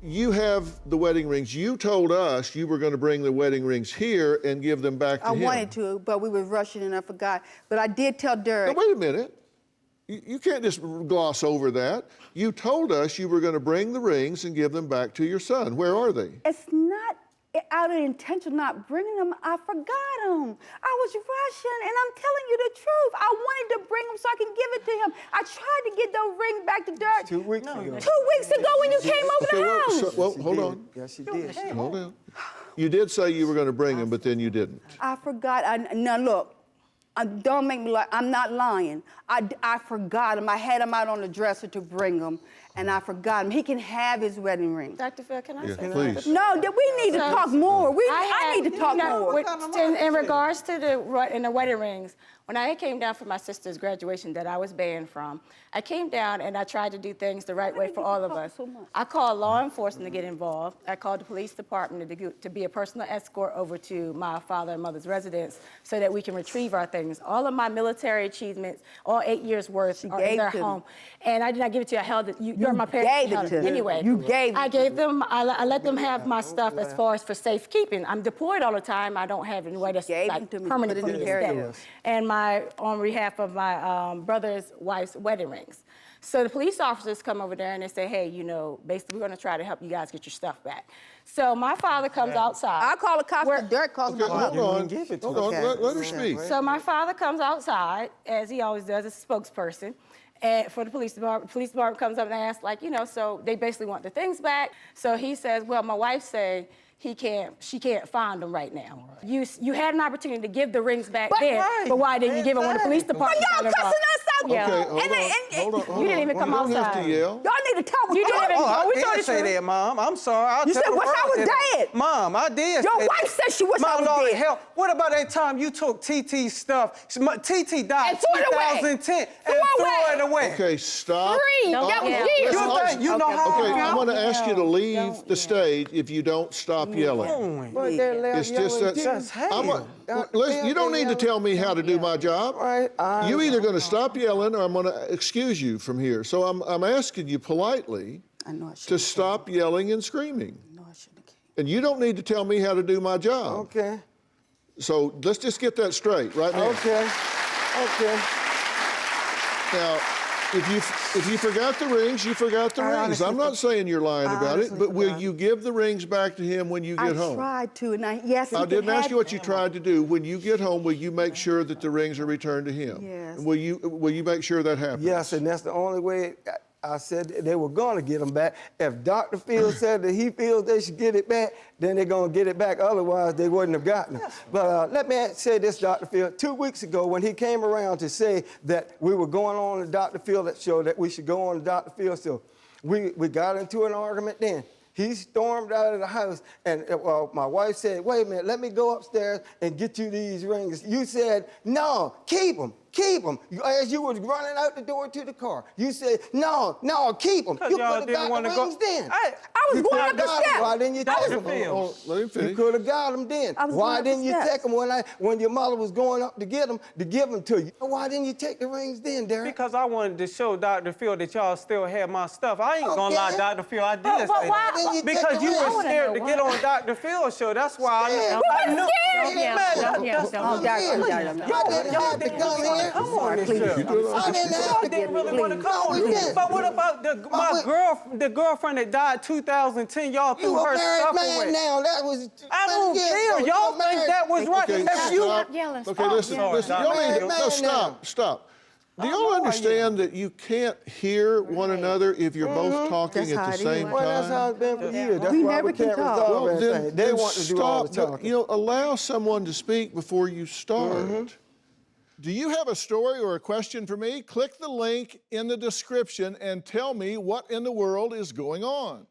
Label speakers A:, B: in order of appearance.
A: You have the wedding rings. You told us you were going to bring the wedding rings here and give them back to him.
B: I wanted to, but we were rushing and I forgot. But I did tell Derek.
A: Now, wait a minute. You can't just gloss over that. You told us you were going to bring the rings and give them back to your son. Where are they?
B: It's not out of intention not bringing them. I forgot them. I was rushing, and I'm telling you the truth. I wanted to bring them so I can give it to him. I tried to get those rings back to Derek
C: 2 weeks ago.
B: 2 weeks ago when you came over the house.
A: Well, hold on.
C: Yes, she did.
A: Hold on. You did say you were going to bring them, but then you didn't.
B: I forgot. Now, look. Don't make me lie. I'm not lying. I forgot him. I had him out on the dresser to bring him, and I forgot him. He can have his wedding ring.
D: Dr. Phil, can I say
A: please.
B: No, we need to talk more. I need to talk more.
D: In regards to the wedding rings, when I came down for my sister's graduation that I was banned from, I came down and I tried to do things the right way for all of us. I called law enforcement to get involved. I called the police department to be a personal escort over to my father and mother's residence so that we can retrieve our things. All of my military achievements, all 8 years worth, are in their home. And I did not give it to you. I held it. You're my parents.
B: Gave it to them.
D: Anyway,
B: you gave it.
D: I gave them. I let them have my stuff as far as for safekeeping. I'm deployed all the time. I don't have anywhere that's like permanent for me to stay. And on behalf of my brother's wife's wedding rings. So the police officers come over there and they say, hey, you know, basically we're going to try to help you guys get your stuff back. So my father comes outside.
B: I call the cops. Derek calls my mother.
A: Hold on. Let her speak.
D: So my father comes outside, as he always does, as a spokesperson. And for the police department comes up and asks, like, you know, so they basically want the things back. So he says, well, my wife say she can't find them right now. Right. You had an opportunity to give the rings back then, but why didn't you give them when the police department got involved?
B: But y'all cussing us out.
D: Yeah.
A: Hold on.
D: You didn't even come outside.
A: You don't have to yell.
B: Y'all need to talk.
D: You didn't even.
C: I did say that, Mom. I'm sorry.
B: You said wish I was dead.
C: Mom, I did.
B: Your wife said she wish I was
C: Lord,
B: dead.
C: hell, what about that time you took TT's stuff? TT died in
B: And
C: 2010 and threw it away.
A: Okay, stop.
B: That was years.
C: You know how
A: Okay,
C: I
A: I'm
C: feel?
A: going to ask you to leave the stage if you don't stop yelling. It's just that. Listen, you don't need to tell me how to do my job. You're either going to stop yelling or I'm going to excuse you from here. So I'm asking you politely to stop yelling and screaming. And you don't need to tell me how to do my job.
C: Okay.
A: So let's just get that straight right now.
C: Okay.
A: Now, if you forgot the rings, you forgot the rings. I'm not saying you're lying about it, but will you give the rings back to him when you get home?
B: I tried to, and yes.
A: I didn't ask you what you tried to do. When you get home, will you make sure that the rings are returned to him?
B: Yes.
A: Will you make sure that happens?
C: Yes, and that's the only way. I said they were going to get them back. If Dr. Phil said that he feels they should get it back, then they're going to get it back. Otherwise, they wouldn't have gotten them. But let me say this, Dr. Phil. 2 weeks ago, when he came around to say that we were going on the Dr. Phil show, that we should go on the Dr. Phil show, we got into an argument then. He stormed out of the house, and my wife said, wait a minute, let me go upstairs and get you these rings. You said, no, keep them. Keep them. As you was running out the door to the car, you said, no, keep them. You could have got the rings then.
B: I was going up the steps.
C: Why didn't you take them?
A: Let him finish.
C: You could have got them then. Why didn't you take them when your mother was going up to get them, to give them to you? Why didn't you take the rings then, Derek?
E: Because I wanted to show Dr. Phil that y'all still had my stuff. I ain't gonna lie, Dr. Phil, I did say that. Because you were scared to get on Dr. Phil's show. That's why I knew.
C: Come on, please.
E: I didn't really want to come on. But what about the girlfriend that died 2010? Y'all threw her stuff away.
C: Now that was.
E: I don't care. Y'all think that was right?
A: Okay, listen. Y'all need to stop. Do y'all understand that you can't hear one another if you're both talking at the same time?
C: Well, that's how it's been for years. That's
B: We
C: why
B: never
C: we can't
B: can talk.
C: resolve anything. They want to do all the talking.
A: You know, allow someone to speak before you start. Do you have a story or a question for me? Click the link in the description and tell me what in the world is going on.